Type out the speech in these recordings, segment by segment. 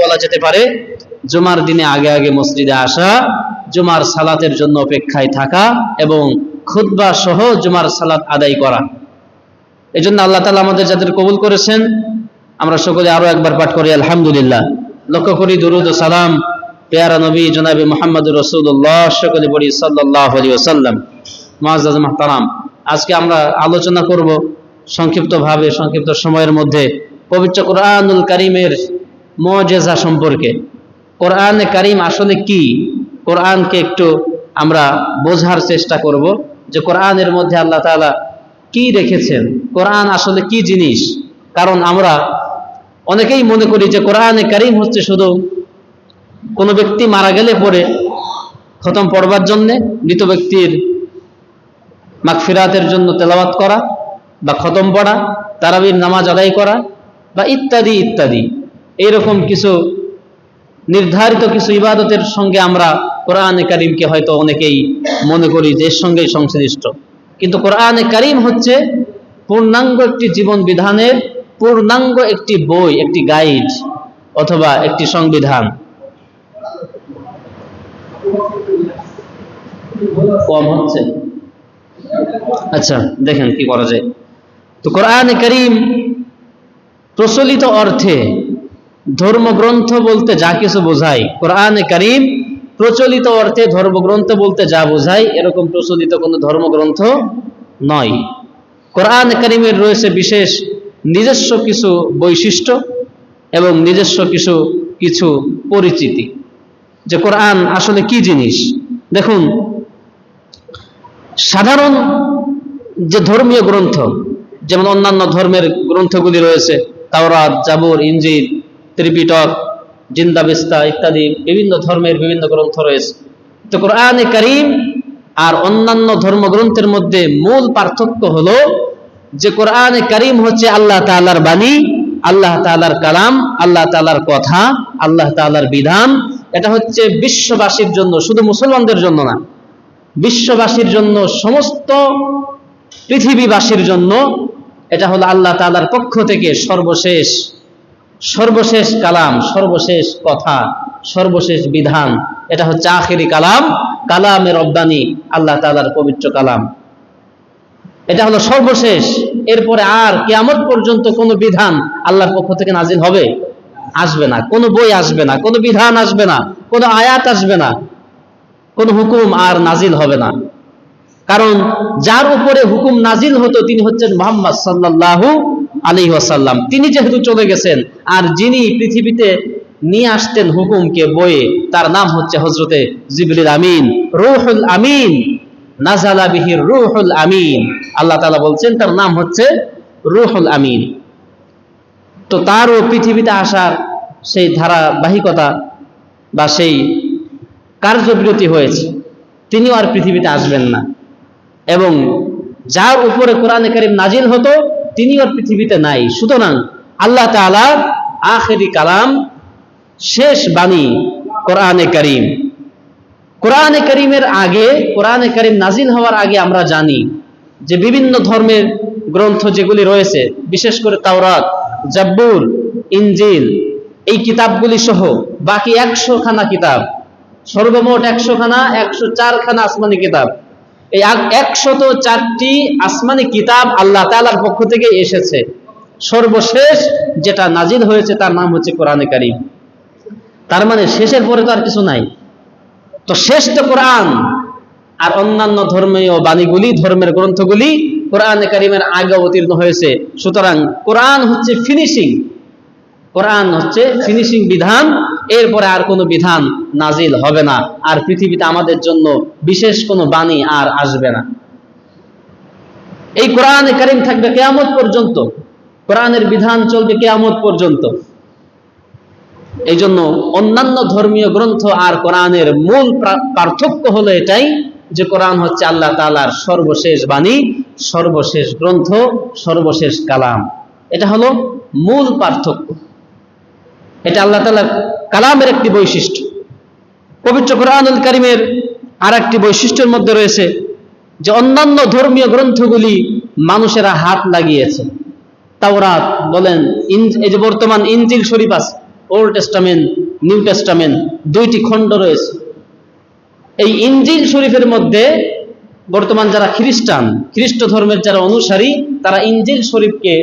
বলা যেতে পারে জুমার দিনে আগে আগে মসজিদে আসা, জুমার সালাতের জন্য অপেক্ষায় থাকা এবং খুতবা সহ জুমার সালাত আদায় করা। এজন্য আল্লাহ তাআলা আমাদের যাদের কবুল করেছেন, আমরা সকলে আরো একবার পাঠ করি আলহামদুলিল্লাহ। লক্ষ্য করি দুরূদ ও সালাম পেয়ারা নবী জনাবে মুহাম্মদুর রাসূলুল্লাহ, সকলে পড়ি সাল্লাল্লাহু আলাইহি ওয়াসাল্লাম। মুআজ্জাজ মুহতারাম, আজকে আমরা আলোচনা করব সংক্ষিপ্তভাবে, সংক্ষিপ্ত সময়ের মধ্যে পবিত্র কোরআনুল কারীমের মুআজিজা সম্পর্কে। কোরআনে কারীম আসলে কি, কোরআনকে একটু আমরা বোঝার চেষ্টা করব যে কোরআনের মধ্যে আল্লাহ তাআলা কি রেখেছেন, কোরআন আসলে কি জিনিস। কারণ আমরা অনেকেই মনে করি যে কোরআনে কারীম হচ্ছে শুধু কোনো ব্যক্তি মারা গেলে পরে খতম পড়বার জন্য, মৃত ব্যক্তির মাগফিরাতের জন্য তেলাওয়াত করা বা খতম পড়া, তারাবির নামাজ আদায় করা বা ইত্যাদি ইত্যাদি, এইরকম কিছু নির্ধারিত কিছু ইবাদতের সঙ্গে আমরা কোরআনে কারীমকে হয়তো অনেকেই মনে করি যে এর সঙ্গেই সংশ্লিষ্ট। কিন্তু কোরআনে কারীম হচ্ছে পূর্ণাঙ্গ একটি জীবন বিধানের পূর্ণাঙ্গ একটি বই, একটি গাইড অথবা একটি সংবিধান। কম হচ্ছে, আচ্ছা দেখেন কি করা যায়। তো কোরআনে কারীম প্রচলিত অর্থে ধর্মগ্রন্থ বলতে যা কিছু বোঝায়, কোরআনে কারীম প্রচলিত অর্থে ধর্মগ্রন্থ বলতে যা বোঝায় এরকম প্রচলিত কোনো ধর্মগ্রন্থ নয়। কোরআনে কারীমের রয়েছে বিশেষ নিজস্ব কিছু বৈশিষ্ট্য এবং নিজস্ব কিছু কিছু পরিচিতি, যে কোরআন আসলে কি জিনিস। দেখুন, সাধারণ যে ধর্মীয় গ্রন্থ, যেমন অন্যান্য ধর্মের গ্রন্থগুলি রয়েছে, তাওরাত, জাবুর, ইনজিল, ত্রিপিটক, জিন্দাবিস্তা ইত্যাদি বিভিন্ন ধর্মের বিভিন্ন গ্রন্থ রয়েছে। তো কোরআনে কারীম আর অন্যান্য ধর্মগ্রন্থের মধ্যে মূল পার্থক্য হলো যে কোরআনে কারীম হচ্ছে আল্লাহ তাআলার বাণী, আল্লাহ তাআলার কালাম, আল্লাহ তাআলার কথা, আল্লাহ তাআলার বিধান। এটা হচ্ছে বিশ্ববাসীর জন্য, শুধু মুসলমানদের জন্য না, বিশ্ববাসীর জন্য, সমস্ত পৃথিবীবাসীর জন্য এটা হলো আল্লাহ তাআলার পক্ষ থেকে সর্বশেষ সর্বশেষ কালাম, সর্বশেষ কথা, সর্বশেষ বিধান। এটা হচ্ছে আখিরি কালাম, কালামে রব্বানি, আল্লাহ তাআলার পবিত্র কালাম। এটা হলো সর্বশেষ। এরপরে আর কিয়ামত পর্যন্ত কোনো বিধান আল্লাহর পক্ষ থেকে নাজিল হবে? আসবে না। কোনো বই আসবে না, কোনো বিধান আসবে না, কোনো আয়াত আসবে না, কোনো হুকুম আর নাজিল হবে না। কারণ যার উপরে হুকুম নাজিল হতো তিনি হচ্ছেন মুহাম্মদ সাল্লাল্লাহু আলাইহি ওয়াসাল্লাম। তিনি যেহেতু চলে গেছেন, আর যিনি পৃথিবীতে নিয়ে আসতেন হুকুমকে বয়ে, তার নাম হচ্ছে হযরতে জিবরিল আমিন, রূহুল আমিন, নাযালা বিহির রূহুল আমিন। আল্লাহ তাআলা বলছেন তার নাম হচ্ছে রূহুল আমিন। তো তারও পৃথিবীতে আসার সেই ধারাবাহিকতা বা সেই কার্যবিরতি হয়েছে, তিনিও আর পৃথিবীতে আসবেন না। এবং যার উপরে কোরআনে কারীম নাজিল হতো তিনিও আর পৃথিবীতে নাই। সুতরাং আল্লাহ তাআলা আখিরি কালাম, শেষ বাণী কোরআনে কারীম। কোরআনে কারীমের আগে, কোরআনে কারীম নাজিল হওয়ার আগে আমরা জানি যে বিভিন্ন ধর্মের গ্রন্থ যেগুলি রয়েছে, বিশেষ করে তাওরাত, জাবুর, ইনজিল, এই কিতাবগুলি সহ বাকি 100 খানা কিতাব, সর্বমোট 100 খানা, 104 খানা আসমানি কিতাব, এই 104টি আসমানি কিতাব আল্লাহ তাআলার পক্ষ থেকে এসেছে। সর্বশেষ যেটা নাজিল হয়েছে তার নাম হচ্ছে কোরআনে কারীম। তার মানে শেষের পরে তো আর কিছু নাই। তো শেষ তো কোরআন, আর অন্যান্য ধর্মীয় বাণীগুলি, ধর্মের গ্রন্থগুলি কোরআনে কারীমের আগে অবতীর্ণ হয়েছে। সুতরাং কোরআন হচ্ছে ফিনিশিং, কোরআন হচ্ছে ফিনিশিং বিধান। এরপরে আর কোনো বিধান নাজিল হবে না, আর পৃথিবীতে আমাদের জন্য বিশেষ কোনো বাণী আর আসবে না। এই কোরআনে কারীম থাকবে কিয়ামত পর্যন্ত, কোরআনের বিধান চলবে কিয়ামত পর্যন্ত। এই জন্য অন্যান্য ধর্মীয় গ্রন্থ আর কোরআনের মূল পার্থক্য হলো এটাই যে কোরআন হচ্ছে আল্লাহ তাআলার সর্বশেষ বাণী, সর্বশেষ গ্রন্থ, সর্বশেষ কালাম। এটা হলো মূল পার্থক্য। এটা আল্লাহ তাআলার কালামের একটি বৈশিষ্ট্য। পবিত্র কোরআনুল কারীমের আর একটি বৈশিষ্ট্যের মধ্যে রয়েছে যে অন্যান্য ধর্মীয় গ্রন্থগুলি মানুষেরা হাত লাগিয়েছে। তাওরাত বলেন, এই যে বর্তমান ইনজিল শরীফ আছে, ওল্ড টেস্টামেন্ট, নিউ টেস্টামেন্ট, দুইটি খণ্ড রয়েছে। এই ইনজিল শরীফের মধ্যে বর্তমান যারা খ্রিস্টান, খ্রিস্ট ধর্মের যারা অনুসারী, তারা ইনজিল শরীফকে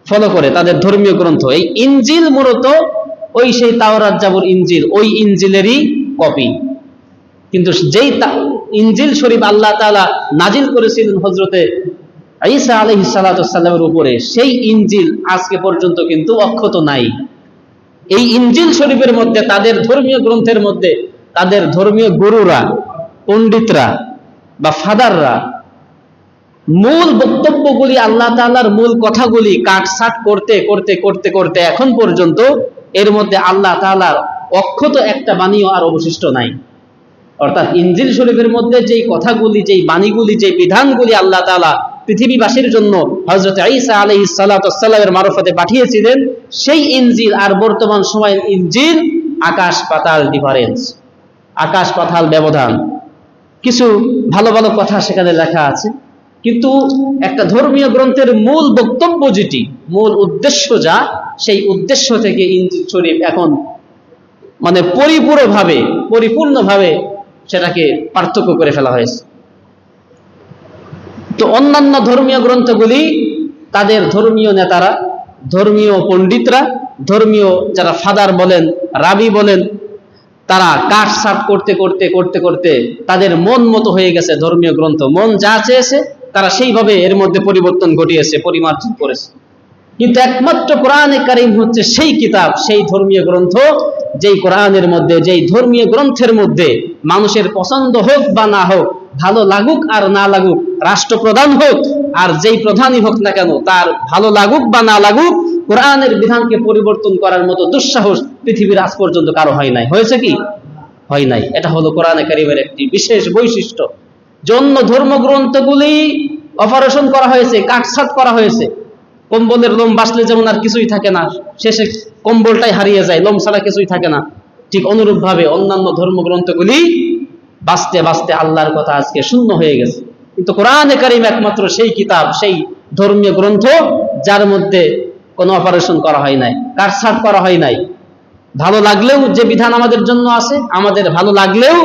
ফলো করে, তাদের ধর্মীয় গ্রন্থ। এই ইনজিল মূলত ওই সেই তাওরাত জাবুর ইনজিল, ওই ইনজিলেরই কপি। কিন্তু যেই ইনজিল শরীফ আল্লাহ তাআলা নাজিল করেছিলেন হযরতে ঈসা আলাইহিস সালাতু ওয়াস সালামের উপরে, সেই ইনজিল আজকে পর্যন্ত কিন্তু অক্ষত নাই। এই ইনজিল শরীফের মধ্যে, তাদের ধর্মীয় গ্রন্থের মধ্যে, তাদের ধর্মীয় গুরুরা, পণ্ডিতরা বা ফাদাররা মূল বক্তব্যগুলি, আল্লাহ তাআলার মূল কথাগুলি কাটছাট করতে করতে করতে করতে এখন পর্যন্ত এর মধ্যে আল্লাহ তাআলার অক্ষত একটা বাণীও আর অবশিষ্ট নাই। অর্থাৎ ইনজিল শরীফের মধ্যে যেই কথাগুলি, যেই বাণীগুলি, যেই বিধানগুলি আল্লাহ তাআলা পৃথিবীবাসীর জন্য হযরত ঈসা আলাইহিস সালাতু ওয়াস সালামের মারফতে পাঠিয়েছিলেন, সেই ইনজিল আর বর্তমান সময়ের ইনজিল আকাশ পাতাল ডিফারেন্স, আকাশ পাতাল ব্যবধান। কিছু ভালো ভালো কথা সেখানে লেখা আছে, কিন্তু একটা ধর্মীয় গ্রন্থের মূল বক্তব্য যেটি, মূল উদ্দেশ্য যা, সেই উদ্দেশ্য থেকে ইনজিল শরীফ এখন মানে পরিপূর্ণভাবে সেটাকে পার্থক্য করে ফেলা হয়েছে। তো অন্যান্য ধর্মীয় গ্রন্থগুলি তাদের ধর্মীয় নেতারা, ধর্মীয় পণ্ডিতরা, ধর্মীয় যারা ফাদার বলেন, রাবি বলেন, তারা কাটছাট করতে করতে করতে করতে তাদের মন মতো হয়ে গেছে ধর্মীয় গ্রন্থ। মন যা চেয়েছে তারা সেইভাবে এর মধ্যে পরিবর্তন ঘটিয়েছে, পরিমার্জন করেছে। কিন্তু একমাত্র কোরআনে কারীম হচ্ছে সেই কিতাব, সেই ধর্মীয় গ্রন্থ, যেই কোরআনের মধ্যে, যেই ধর্মীয় গ্রন্থের মধ্যে মানুষের পছন্দ হোক বা না হোক, ভালো লাগুক আর না লাগুক, রাষ্ট্রপ্রধান হোক আর যেই প্রধানই হোক না কেন, তার ভালো লাগুক বা না লাগুক, কোরআনের বিধানকে পরিবর্তন করার মতো দুঃসাহস পৃথিবীর আজ পর্যন্ত কারো হয় নাই। হয়েছে কি? হয় নাই। এটা হলো কোরআনে কারীমের একটি বিশেষ বৈশিষ্ট্য। অন্য ধর্মগ্রন্থগুলি অপারেশন করা হয়েছে, কাটছাট করা হয়েছে। কম্বলের লোম বাঁচলে যেমন আর কিছুই থাকে না, শেষে কম্বলটাই হারিয়ে যায়, লোম ছাড়া কিছুই থাকে না, ঠিক অনুরূপ ভাবে অন্যান্য ধর্মগ্রন্থগুলি বাঁচতে বাঁচতে আল্লাহর কথা আজকে শূন্য হয়ে গেছে। কিন্তু কোরআনে কারীম একমাত্র সেই কিতাব, সেই ধর্মীয় গ্রন্থ যার মধ্যে কোনো অপারেশন করা হয় নাই, কাটছাট করা হয় নাই। ভালো লাগলেও যে বিধান আমাদের জন্য আছে, আমাদের ভালো লাগলেও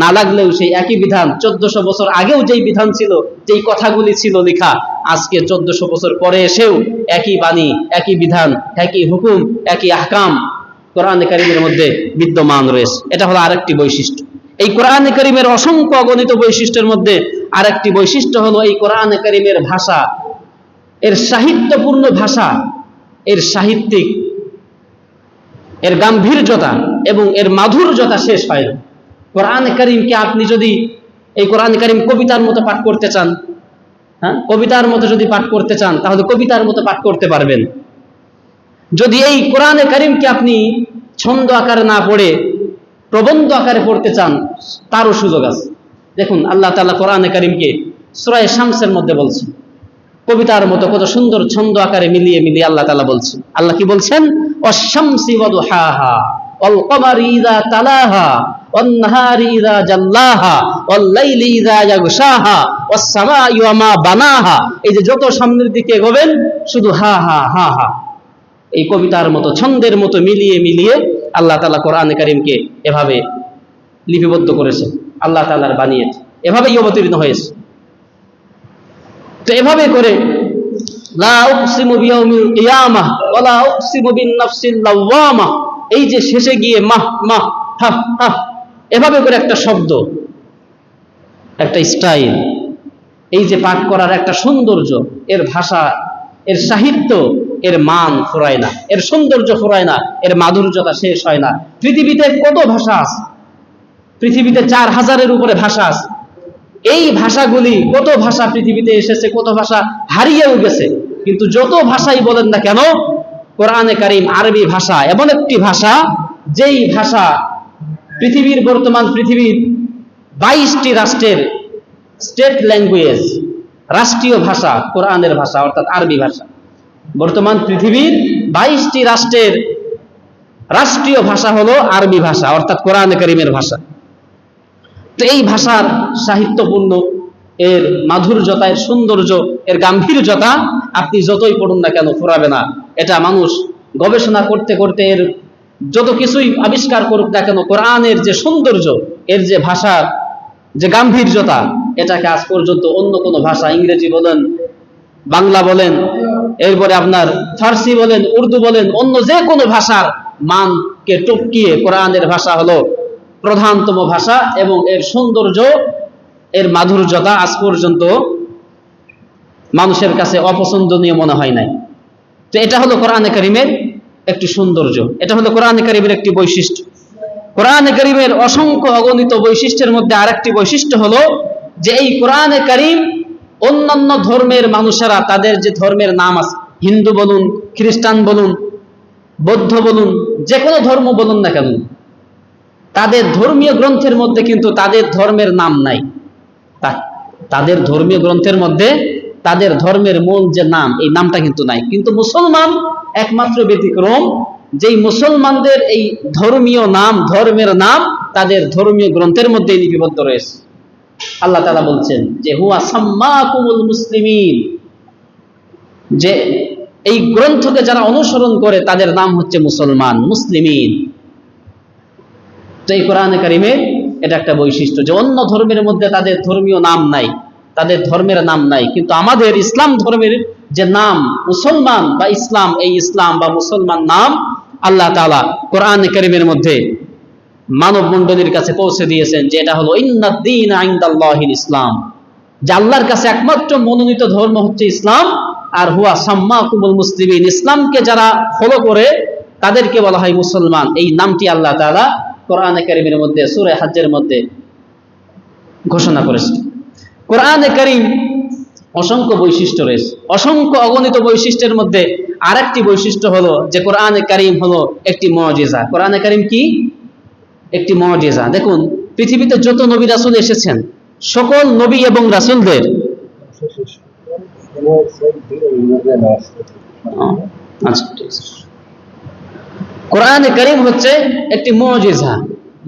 না লাগলেও সেই একই বিধান 1400 বছর আগেও যেই বিধান ছিল, যেই কথাগুলি ছিল লেখা, আজকে 1400 বছর পরে এসেও একই বাণী, একই বিধান, একই হুকুম, একই আহকাম কোরআনে কারীমের মধ্যে বিদ্যমান রয়েছে। এটা হলো আরেকটি বৈশিষ্ট্য। এই কোরআনে কারীমের অসংখ্য অগণিত বৈশিষ্ট্যের মধ্যে আরেকটি বৈশিষ্ট্য হলো এই কোরআনে কারীমের ভাষা, এর সাহিত্যপূর্ণ ভাষা, এর সাহিত্যিক, এর গাম্ভীর্যতা এবং এর মাধুর্যতা শেষ হয় না। কোরআনে কারীমকে আপনি যদি এই কোরআনে কারীম কবিতার মতো পাঠ করতে চান, কবিতার মতো যদি পাঠ করতে চান, তাহলে কবিতার মতো পাঠ করতে পারবেন। যদি এই কোরআনে কারীমকে আপনি ছন্দ আকারে না পড়ে প্রবন্ধ আকারে পড়তে চান, তারও সুযোগ আছে। দেখুন আল্লাহ তাআলা কোরআনে কারীমকে সূরা শামসের মধ্যে বলছেন, কবিতার মতো কত সুন্দর ছন্দ আকারে মিলিয়ে মিলিয়ে আল্লাহ তাআলা বলছেন। আল্লাহ কি বলছেন? ওয়াশ-শামসি ওয়া দুহাহা ওয়াল কমারি ইযা তালাহা ওয়ান নাহারি ইযা জাল্লাহা ওয়াল লাইলি ইযা ইয়াগশাহা ওয়াস সামাই ওয়া মা বানাহা। এই যে যত সামনের দিকে এগোবেন শুধু হা হা হা হা, এই কবিতার মতো ছন্দের মতো মিলিয়ে মিলিয়ে আল্লাহ তাআলা কোরআনে কারীমকে এভাবে লিপিবদ্ধ করেছেন, আল্লাহ তাআলার বানিয়েছে, এভাবেই অবতীর্ণ হয়েছে। তো এভাবে করে লা উকসিমু বিয়াউমিল কিয়ামাহ ওয়া লা উকসিমু বিন নাফসিল লাওয়ামাহ, এই যে শেষে গিয়ে মাহ মাহ হা হা, এভাবে করে একটা শব্দ, একটা স্টাইল, এই যে পাঠ করার একটা সৌন্দর্য, এর ভাষা, এর সাহিত্য, এর মান ফুরায় না, এর সৌন্দর্য ফুরায় না, এর মাধুর্যতা শেষ হয় না। পৃথিবীতে কত ভাষা আছে, পৃথিবীতে 4000-এর উপরে ভাষা আছে। এই ভাষাগুলি, কত ভাষা পৃথিবীতে এসেছে, কত ভাষা হারিয়েও গেছে, কিন্তু যত ভাষাই বলেন না কেন, কোরআনে কারীম আরবি ভাষা এমন একটি ভাষা, যেই ভাষা পৃথিবীর, বর্তমান পৃথিবীর 22টি রাষ্ট্রের স্টেট ল্যাঙ্গুয়েজ, রাষ্ট্রীয় ভাষা কোরআনের ভাষা, অর্থাৎ আরবি ভাষা। বর্তমান পৃথিবীর 22টি রাষ্ট্রের রাষ্ট্রীয় ভাষা হলো আরবি ভাষা, অর্থাৎ কোরআনে কারীমের ভাষা। তো এই ভাষার সাহিত্যপূর্ণ, এর মাধুর্যতা, এর সৌন্দর্য, এর গাম্ভীর্যতা আপনি যতই পড়ুন না কেন ফুরাবে না। এটা মানুষ গবেষণা করতে করতে এর যত কিছুই আবিষ্কার করুক না কেন, কোরআনের যে সৌন্দর্য, এর যে ভাষার যে গাম্ভীর্যতা, এটাকে আজ পর্যন্ত অন্য কোনো ভাষা, ইংরেজি বলেন, বাংলা বলেন, এরপরে আপনার ফার্সি বলেন, উর্দু বলেন, অন্য যে কোনো ভাষার মানকে টপকিয়ে কোরআনের ভাষা হলো প্রধানতম ভাষা, এবং এর সৌন্দর্য, এর মাধুর্যতা আজ পর্যন্ত মানুষের কাছে অপছন্দনীয় মনে হয় নাই। তো এটা হলো কোরআনে কারীমের একটি সৌন্দর্য, এটা হলো কোরআনে কারীমের একটি বৈশিষ্ট্য। কোরআনে কারীমের অসংখ্য অগণিত বৈশিষ্ট্যের মধ্যে আরেকটি বৈশিষ্ট্য হলো যে এই কোরআনে কারীম অন্যান্য ধর্মের মানুষেরা তাদের যে ধর্মের নাম আছে, হিন্দু বলুন, খ্রিস্টান বলুন, বৌদ্ধ বলুন, যে কোনো ধর্ম বলুন না কেন, তাদের ধর্মীয় গ্রন্থের মধ্যে কিন্তু তাদের ধর্মের নাম নাই। তাদের ধর্মীয় গ্রন্থের মধ্যে তাদের ধর্মের মূল যে নাম, এই নামটা কিন্তু নাই। কিন্তু মুসলমান একমাত্র ব্যতিক্রম, যেই মুসলমানদের এই ধর্মীয় নাম, ধর্মের নাম তাদের ধর্মীয় গ্রন্থের মধ্যে লিপিবদ্ধ রয়েছে। আল্লাহ তাআলা বলছেন যে হুয়া সাম্মাকুমুল মুসলিমিন, যে এই গ্রন্থকে যারা অনুসরণ করে তাদের নাম হচ্ছে মুসলমান, মুসলিমিন। তো এই কোরআনে কারীমে এটা একটা বৈশিষ্ট্য যে অন্য ধর্মের মধ্যে তাদের ধর্মীয় নাম নাই, তাদের ধর্মের নাম নাই, কিন্তু আমাদের ইসলাম ধর্মের যে নাম মুসলমান বা ইসলাম, এই ইসলাম বা মুসলমান নাম আল্লাহ তাআলা কোরআনে কারীমের মধ্যে মানব মণ্ডলীর কাছে পৌঁছে দিয়েছেন যে এটা হলো ইন্নাদ-দীনা ইনদাল্লাহিল ইসলাম, যে আল্লাহর কাছে একমাত্র মনোনীত ধর্ম হচ্ছে ইসলাম। আর হুয়া সাম্মাকুমুল মুসলিমিন, ইসলামকে যারা ফলো করে তাদেরকে বলা হয় মুসলমান। এই নামটি আল্লাহ তাআলা কোরআনে কারীমের মধ্যে সূরা হজ্জের মধ্যে ঘোষণা করেছেন। কোরআনে কারীম অসংখ্য বৈশিষ্ট্য রয়েছে, অসংখ্য অগণিত বৈশিষ্ট্যের মধ্যে আরেকটি বৈশিষ্ট্য হলো যে কোরআনে কারীম হলো একটি মুজিজা। কোরআনে কারীম কি? একটি মুজিজা। দেখুন, পৃথিবীতে যত নবী রাসূল এসেছেন, সকল নবী এবং রাসূলদের কোরআনে কারীম হচ্ছে একটি মুজিজা।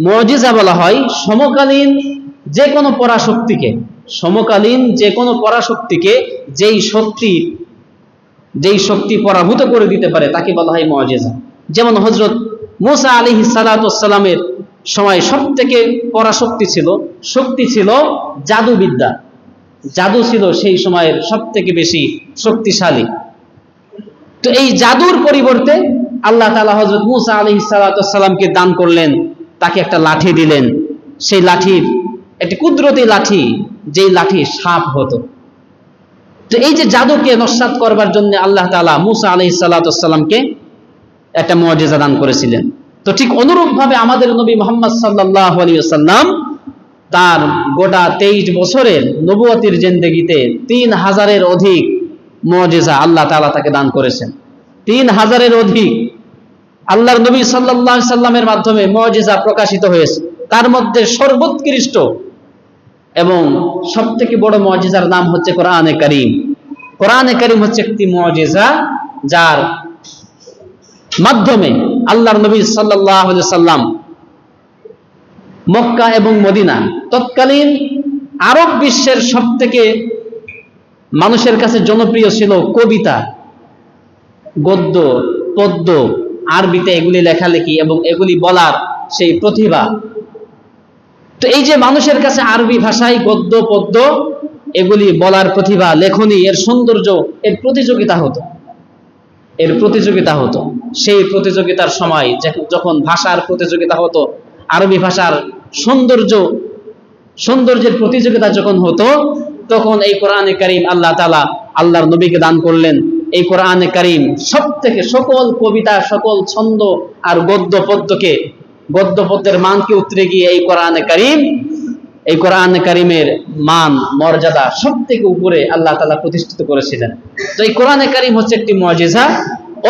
মুজিজা বলা হয় সমকালীন যে কোনো পরাশক্তিকে, সমকালীন যে কোনো পরাশক্তিকে যেই শক্তি পরাভূত করে দিতে পারে তাকে বলা হয় মুজিজা। যেমন হযরত মূসা আলাইহিস সালাতু ওয়াস সালামের সময় সবথেকে পরাশক্তি ছিল, শক্তি ছিল জাদুবিদ্যা। জাদু ছিল সেই সময়ের সবথেকে বেশি শক্তিশালী। তো এই জাদুর পরিবর্তে আল্লাহ তাআলা হযরত মূসা আলাইহিস সালাতু ওয়াস সালামকে দান করলেন, তাকে একটা লাঠি দিলেন। সেই লাঠির একটি কুদরতি লাঠি, যেই লাঠি সাপ হতো। তো এই যে জাদুকে নস্যাৎ করবার জন্য আল্লাহ তাআলা মূসা আলাইহিস সালাতু ওয়াস সালামকে একটা মুজিজা দান করেছিলেন। তো ঠিক অনুরূপভাবে আমাদের নবী মুহাম্মদ সাল্লাল্লাহু আলাইহি ওয়াসাল্লাম তার গোটা 23 বছরের নবুয়তির জিন্দেগিতে 3000-এর অধিক মুজিজা আল্লাহ তাআলা তাকে দান করেছেন। 3000-এর অধিক আল্লাহর নবী সাল্লাল্লাহু আলাইহি সাল্লামের মাধ্যমে মুজিজা প্রকাশিত হয়েছে। তার মধ্যে সর্বোৎকৃষ্ট এবং সবথেকে বড় মুজিজার নাম হচ্ছে কোরআনে কারীম। কোরআনে কারীম হচ্ছে একটি মুজিজা, যার মাধ্যমে আল্লাহর নবী সাল্লাল্লাহু আলাইহি সাল্লাম মক্কা এবং মদিনা, তৎকালীন আরব বিশ্বের সবথেকে মানুষের কাছে জনপ্রিয় ছিল কবিতা, গদ্য, পদ্য, আরবিতে এগুলি লেখালেখি এবং এগুলি বলার সেই প্রতিভা। তো এই যে মানুষের কাছে আরবি ভাষায় গদ্য, পদ্য এগুলি বলার প্রতিভা, লেখনী, এর সৌন্দর্য, এর প্রতিযোগিতা হতো। সেই প্রতিযোগিতার সময় যখন ভাষার প্রতিযোগিতা হতো, আরবি ভাষার সৌন্দর্যের প্রতিযোগিতা যখন হতো, তখন এই কোরআনে কারীম আল্লাহ তাআলা আল্লাহর নবীকে দান করলেন। এই কোরআনে কারীম সবথেকে সকল কবিতা, সকল ছন্দ আর গদ্য পদ্যের মানকে উতরে গিয়ে এই কোরআনে কারীমের মান, মর্যাদা সবথেকে উপরে আল্লাহ তাআলা প্রতিষ্ঠিত করেছিলেন। তো এই কোরআনে কারীম হচ্ছে একটি মুজিজা।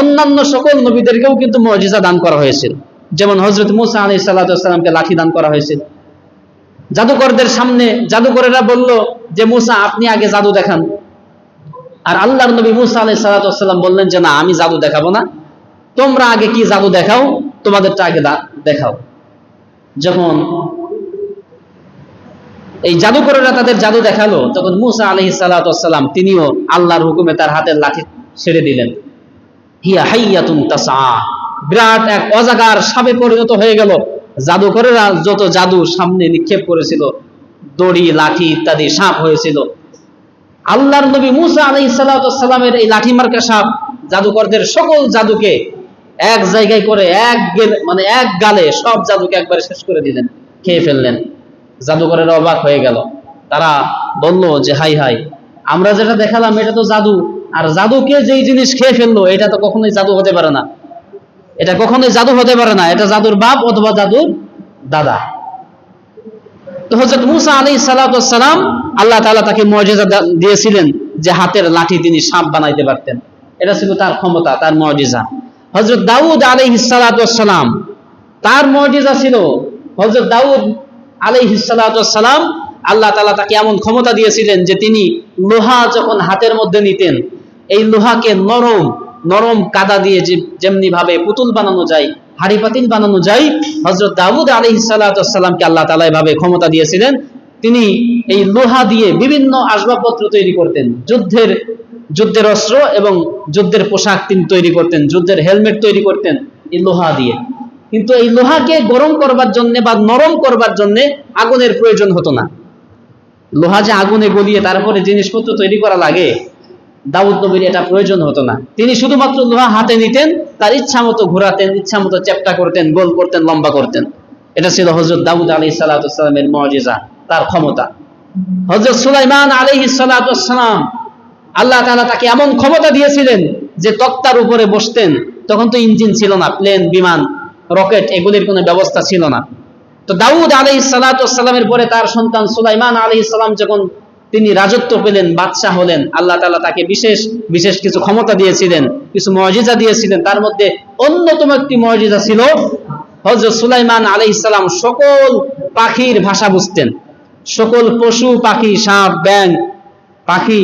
অন্যান্য সকল নবীদেরকেও কিন্তু মুজিজা দান করা হয়েছিল। যেমন হযরত মূসা আলাইহিস সালাতু ওয়াস সালামকে লাঠি দান করা হয়েছিল। জাদুকরদের সামনে জাদুকরেরা বলল যে মূসা, আপনি আগে জাদু দেখান। আর আল্লাহর নবী মূসা আলাইহিস সালাতু ওয়াস সালাম বললেন যে না, আমি জাদু দেখাবো না, তোমরা আগে কি জাদু দেখাও, তোমাদেরটা আগে দেখাও। যখন এই জাদুকরেরা তাদের জাদু দেখালো, তখন মূসা আলাইহিস সালাতু ওয়াস সালাম তিনিও আল্লাহর হুকুমে তার হাতের লাঠি ছেড়ে দিলেন। হিয়া হাইয়াতুন তাসআ, বিরাট এক অজাগার সাপে পরিণত হয়ে গেল। জাদুকরেরা যত জাদু সামনে নিক্ষেপ করেছিল, দড়ি লাঠি ইত্যাদি সাপ হয়েছিল। আল্লাহর নবী মুসা আলাইহিস সালামের এই লাঠি মার্কা সাপ জাদুকরদের সকল জাদুকে এক জায়গায় করে এক গালে সব জাদুকে একবারে শেষ করে দিলেন, খেয়ে ফেললেন। জাদুকরেরা অবাক হয়ে গেল। তারা বলল যে হাই হাই, আমরা যেটা দেখালাম এটা তো জাদু, আর জাদুকে যেই জিনিস খেয়ে ফেললো এটা তো কখনোই জাদু হতে পারে না, এটা কখনোই জাদু হতে পারে না, এটা জাদুর বাপ অথবা জাদুর দাদা। তো হযরত মুসা আলাইহিস সালাম আল্লাহ তাআলা তাকে মুজিজা দিয়েছিলেন যে হাতের লাঠি তিনি সাপ বানাইতে পারতেন। এটা ছিল তার ক্ষমতা, তার মুজিজা। হযরত দাউদ আলাইহিস সালাম, তার মুজিজা ছিল, হযরত দাউদ আলাইহিস সালাম আল্লাহ তাআলা তাকে এমন ক্ষমতা দিয়েছিলেন যে তিনি লোহা যখন হাতের মধ্যে নিতেন, এই লোহাকে নরম নরম কাদা দিয়ে যেমনি ভাবে পুতুল বানানো যায়, হাড়ি পাতিল বানানো যায়, হযরত দাউদ আলাইহিস সালামকে আল্লাহ তাআলা এভাবে ক্ষমতা দিয়েছিলেন। তিনি এই লোহা দিয়ে বিভিন্ন আসবাবপত্র তৈরি করতেন, যুদ্ধের অস্ত্র এবং যুদ্ধের পোশাক তিনি তৈরি করতেন, যুদ্ধের হেলমেট তৈরি করতেন এই লোহা দিয়ে। কিন্তু এই লোহাকে গরম করবার জন্য বা নরম করবার জন্য আগুনের প্রয়োজন হতো না। লোহা যে আগুনে গলিয়ে তারপরে জিনিসপত্র তৈরি করা লাগে, দাউদ নবীর এটা প্রয়োজন হতো না। তিনি শুধুমাত্র লোহা হাতে নিতেন, তার ইচ্ছা মতো ঘোরাতেন, ইচ্ছা মতো চ্যাপ্টা করতেন, গোল করতেন, লম্বা করতেন। এটা ছিল হযরত দাউদ আলাইহিস সালামের মুজিজা, তার ক্ষমতা। হযরত সুলাইমান আলাইহিস সালাম, আল্লাহ তাআলা তাকে এমন ক্ষমতা দিয়েছিলেন যে তক্তার উপরে বসতেন। তখন তো ইঞ্জিন ছিল না, প্লেন, বিমান, রকেট এগুলির কোনো ব্যবস্থা ছিল না। তো দাউদ আলাইহিস সালামের পরে তার সন্তান সুলাইমান আলাইহিস সালাম যখন তিনি রাজত্ব পেলেন, বাদশাহ হলেন, আল্লাহ তাআলা তাকে বিশেষ বিশেষ কিছু ক্ষমতা দিয়েছিলেন, কিছু মুজিজা দিয়েছিলেন। তার মধ্যে অন্যতম একটি মুজিজা ছিল হযরত সুলাইমান আলাইহিস সালাম সকল পাখির ভাষা বুঝতেন, সকল পশু পাখি, সাপ, ব্যাঙ, পাখি,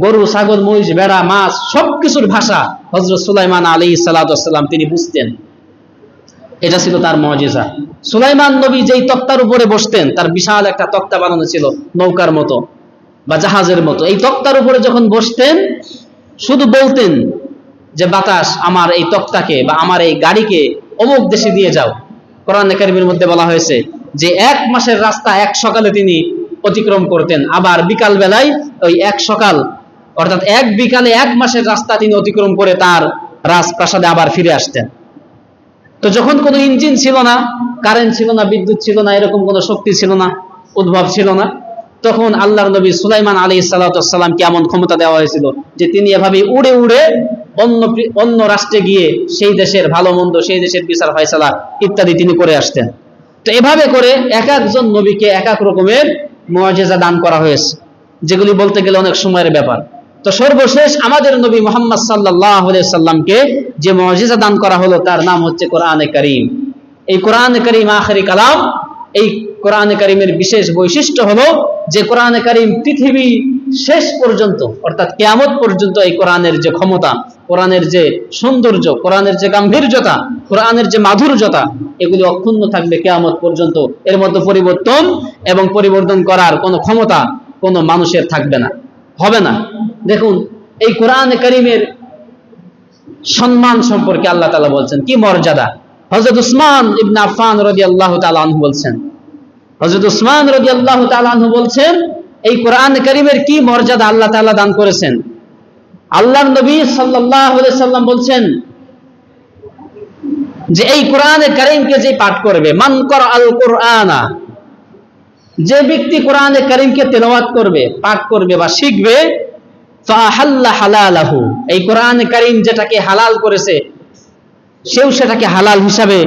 গরু, ছাগল, মহিষ, ভেড়া, মাছ সবকিছুর ভাষা হযরত সুলাইমান আলাইহিস সালাম তিনি বুঝতেন। এটা ছিল তার মুজিজা। সুলাইমান নবী যেই তক্তার উপরে বসতেন, তার বিশাল একটা তক্তা বানানো ছিল নৌকার মতো বা জাহাজের মতো। এই তক্তার উপরে যখন বসতেন, শুধু বলতেন যে বাতাস আমার এই তক্তাকে বা আমার এই গাড়িকে অমুক দেশে দিয়ে যাও। কোরআনে কারীমের মধ্যে বলা হয়েছে যে 1 মাসের রাস্তা 1 সকালে তিনি অতিক্রম করতেন, আবার বিকাল বেলায় ওই 1 সকাল অর্থাৎ 1 বিকালে 1 মাসের রাস্তা তিনি অতিক্রম করে তার রাজপ্রাসাদে আবার ফিরে আসতেন। তো যখন কোনো ইঞ্জিন ছিল না, কারেন্ট ছিল না, বিদ্যুৎ ছিল না, এরকম কোনো শক্তি ছিল না, উদ্ভব ছিল না, তখন আল্লাহর নবী সুলাইমান আলাইহিস সালামকে এমন ক্ষমতা দেওয়া হয়েছিল যে তিনি এভাবে উড়ে উড়ে অন্য রাষ্ট্রে গিয়ে সেই দেশের ভালো মন্দ, সেই দেশের বিচার ফয়সালা ইত্যাদি তিনি করে আসতেন। তো এভাবে করে এক একজন নবীকে এক এক রকমের মুজিজা দান করা হয়েছে, যেগুলি বলতে গেলে অনেক সময়ের ব্যাপার। তো সর্বশেষ আমাদের নবী মুহাম্মদ সাল্লাল্লাহু আলাইহি সাল্লামকে যে মুজিজা দান করা হলো তার নাম হচ্ছে কোরআনে কারীম। এই কোরআনে কারীম আখেরি কালাম। এই কোরআনে কারীমের বিশেষ বৈশিষ্ট্য হলো যে কোরআনে কারীম পৃথিবী শেষ পর্যন্ত অর্থাৎ কিয়ামত পর্যন্ত এই কোরআনের যে ক্ষমতা, কোরআনের যে সৌন্দর্য, কোরআনের যে গাম্ভীর্যতা, কোরআনের যে মাধুর্যতা, এগুলি অক্ষুণ্ণ থাকবে কিয়ামত পর্যন্ত। এর মধ্যে পরিবর্তন এবং পরিবর্তন করার কোনো ক্ষমতা কোনো মানুষের থাকবে না, হবে না। দেখুন এই কোরআনে কারীমের সম্মান সম্পর্কে আল্লাহ তাআলা বলছেন, কি মর্যাদা। হযরত উসমান ইবনে আফফান রাদিয়াল্লাহু তাআলা আনহু বলছেন, হযরত উসমান রাদিয়াল্লাহু তাআলা আনহু বলছেন এই কোরআনে কারীমের কি মর্যাদা আল্লাহ তাআলা দান করেছেন। আল্লাহর নবী সাল্লাল্লাহু আলাইহি সাল্লাম বলছেন যে এই কোরআনে কারীমকে যে পাঠ করবে, মান করাআল কুরআনা, যে ব্যক্তি কোরআনে কারীমকে তেলাওয়াত করবে, পাঠ করবে বা শিখবে, ফাহাল্লা হালালাহু, এই কোরআনে কারীম যেটাকে হালাল করেছে সেও সেটাকে হালাল হিসাবে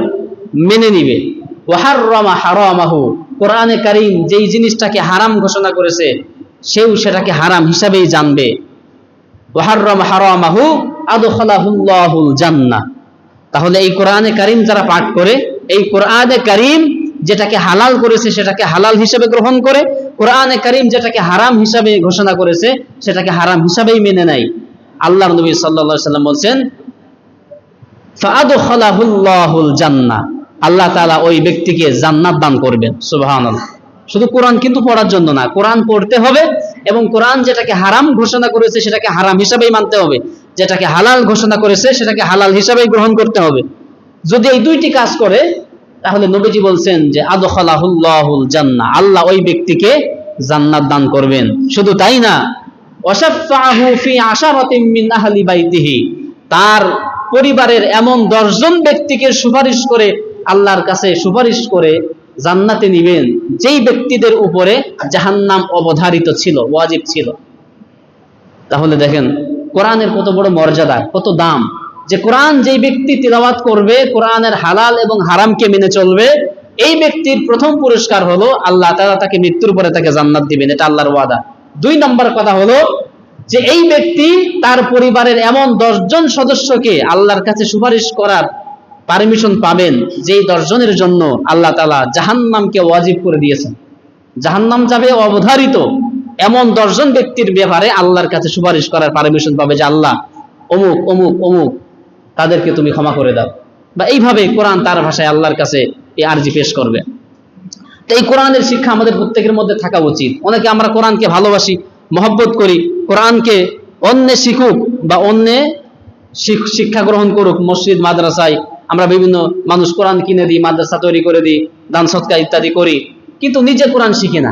মেনে নিবে। ওয়া হাররামা হারামাহু, কোরআনে কারীম যেই জিনিসটাকে হারাম ঘোষণা করেছে সেও সেটাকে হারাম হিসাবেই জানবে। ওয়া হাররামা হারামাহু আদখালাহুল্লাহুল জান্নাহ। তাহলে এই কোরআনে কারীম যারা পাঠ করে, এই কোরআনে কারীম যেটাকে হালাল করেছে সেটাকে হালাল হিসেবে গ্রহণ করে, কোরআনে কারীম যেটাকে হারাম হিসাবে ঘোষণা করেছে সেটাকে হারাম হিসাবেই মেনে নেয়, আল্লাহর নবী সাল্লাল্লাহু আলাইহি সাল্লাম বলছেন ফাআদখালাহুল্লাহুল জান্নাহ, আল্লাহ তাআলা ওই ব্যক্তিকে জান্নাত দান করবেন। সুবহানাল্লাহ। শুধু কোরআন কিন্তু পড়ার জন্য না, কোরআন পড়তে হবে এবং কোরআন যেটাকে হারাম ঘোষণা করেছে সেটাকে হারাম হিসাবেই মানতে হবে, যেটাকে হালাল ঘোষণা করেছে সেটাকে হালাল হিসাবেই গ্রহণ করতে হবে। যদি এই দুইটি কাজ করে, তাহলে নবীজি বলছেন যে আদখালাহুল্লাহুল জান্নাহ, আল্লাহ ওই ব্যক্তিকে জান্নাত দান করবেন। শুধু তাই না, ওয়াশাফাহু ফি আশারাতিন মিন আহলি বাইতিহি, তার পরিবারের এমন 10 জন ব্যক্তিকে সুপারিশ করে আল্লাহর কাছে সুপারিশ করে জান্নাতে নিবেন, যেই ব্যক্তিদের উপরে জাহান্নাম অবধারিত ছিল, ওয়াজিব ছিল। তাহলে দেখেন কোরআনের কত বড় মর্যাদা, কত দাম, যে কোরআন যেই ব্যক্তি তিলাওয়াত করবে, কোরআনের হালাল এবং হারামকে মেনে চলবে, এই ব্যক্তির প্রথম পুরস্কার হলো আল্লাহ তাআলা তাকে মৃত্যুর পরে তাকে জান্নাত দিবেন, এটা আল্লাহর ওয়াদা। 2 নম্বর কথা হলো যে এই ব্যক্তি তার পরিবারের এমন 10 জন সদস্যকে আল্লাহর কাছে সুপারিশ করার পারমিশন পাবেন, যেই 10 জনের জন্য আল্লাহ তাআলা জাহান্নামকে ওয়াজিব করে দিয়েছেন। জাহান্নাম যাবে অবধারিত, এমন 10 জন ব্যক্তির ব্যাপারে আল্লাহর কাছে সুপারিশ করার পারমিশন পাবে যে আল্লাহ অমুক অমুক অমুক তাদেরকে তুমি ক্ষমা করে দাও। বা এইভাবে কোরআন তার ভাষায় আল্লাহর কাছে এই আরজি পেশ করবে। তো এই কোরআনের শিক্ষা আমাদের প্রত্যেকের মধ্যে থাকা উচিত। অনেকে আমরা কোরআনকে ভালোবাসি, মহব্বত করি, কোরআনকে অন্যে শিখুক বা অন্যে শিক্ষা গ্রহণ করুক, মসজিদ মাদ্রাসায় আমরা বিভিন্ন মানুষ কোরআন কিনে দিই, মাদ্রাসা তৈরি করে দিই, দান সদকা ইত্যাদি করি, কিন্তু নিজে কোরআন শিখি না।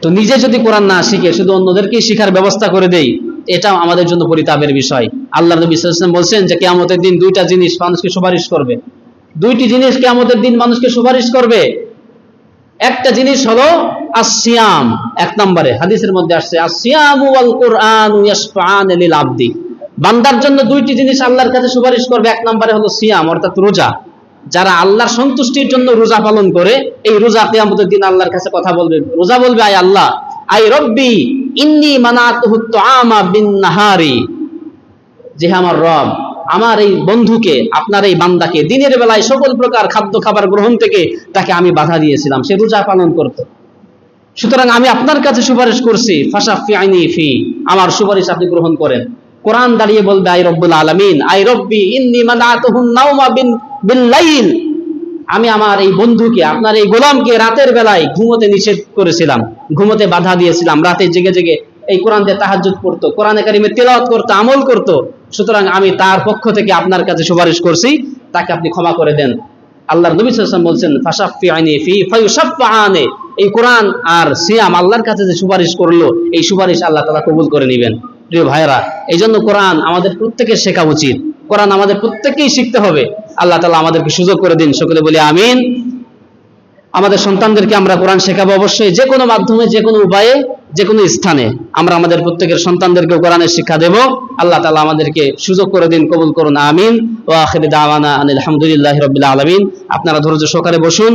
তো নিজে যদি কোরআন না শিখে শুধু অন্যদেরকেই শিখার ব্যবস্থা করে দেই, এটাও আমাদের জন্য পরিতাপের বিষয়। আল্লাহ নবী সাল্লাল্লাহু আলাইহি ওয়াসাল্লাম বলছেন যে কিয়ামতের দিন 2টা জিনিস মানুষকে সুপারিশ করবে। 2টি জিনিস কিয়ামতের দিন মানুষকে সুপারিশ করবে। একটা জিনিস হলো আসিয়াম, 1 নম্বরে হাদিসের মধ্যে আসছে আসিয়ামু ওয়াল কুরআনু ইয়াশফাআন লিল আবদি, বান্দার জন্য 2টি জিনিস আল্লাহর কাছে সুপারিশ করবে। 1 নম্বরে হলো সিয়াম, অর্থাৎ রোজা। যারা আল্লাহর সন্তুষ্টির জন্য রোজা পালন করে, এই রোজা কিয়ামতের দিন আল্লাহর কাছে কথা বলবে। রোজা বলবে, আয় আল্লাহ, আই রব্বি ইন্নী মানাতুহু তুআমা বিন নাহারি, যে আমার রব, আমার এই বন্ধুকে, আপনার এই বান্দাকে দিনের বেলায় সকল প্রকার খাদ্য খাবার গ্রহণ থেকে তাকে আমি বাধা দিয়েছিলাম, সে রোজা পালন করত। সুতরাং আমি আপনার কাছে সুপারিশ করছি, ফাশাফিআনি ফি, আমার সুপারিশ আপনি গ্রহণ করেন। কোরআন দাঁড়িয়ে বলবে, আই রব্বুল আলামিন, আই রব্বি ইন্নী মানাতুহু নাওমা বিল লাইল, আমি আমার এই বন্ধুকে, আপনার এই গোলামকে রাতের বেলায় ঘুমোতে নিষেধ করেছিলাম, ঘুমোতে বাধা দিয়েছিলাম, রাতে জেগে জেগে এই কোরআন দিয়ে তাহাজ্জুদ পড়তো, কোরআনে কারিমে তিলাওয়াত করতো, আমল করতো। সুতরাং আমি তার পক্ষ থেকে আপনার কাছে সুপারিশ করছি, তাকে আপনি ক্ষমা করে দেন। আল্লাহর নবী সাল্লাল্লাহু আলাইহি ওয়াসাল্লাম বলছেন, ফাশাফিআনি ফি ফায়ুশাফাআনি, এই কোরআন আর সিয়াম আল্লাহর কাছে যে সুপারিশ করলো, এই সুপারিশ আল্লাহ তাআলা কবুল করে নেবেন। প্রিয় ভাইরা, এই জন্য কোরআন আমাদের প্রত্যেকের শেখা উচিত, কোরআন আমাদের প্রত্যেককেই শিখতে হবে। আল্লাহ তাআলা আমাদেরকে সুযোগ করে দিন, সকলে বলি আমিন। আমাদের সন্তানদেরকে আমরা কোরআন শেখাবো অবশ্যই, যে কোনো মাধ্যমে, যে কোনো উপায়ে, যে কোনো স্থানে আমরা আমাদের প্রত্যেকের সন্তানদেরকে কোরআনের শিক্ষা দেব। আল্লাহ তাআলা আমাদেরকে সুযোগ করে দিন, কবুল করুন, আমিন। ওয়া আখিরু দাওয়ানা আনিল হামদুলিল্লাহি রাব্বিল আলামিন। আপনারা ধৈর্য সহকারে বসুন।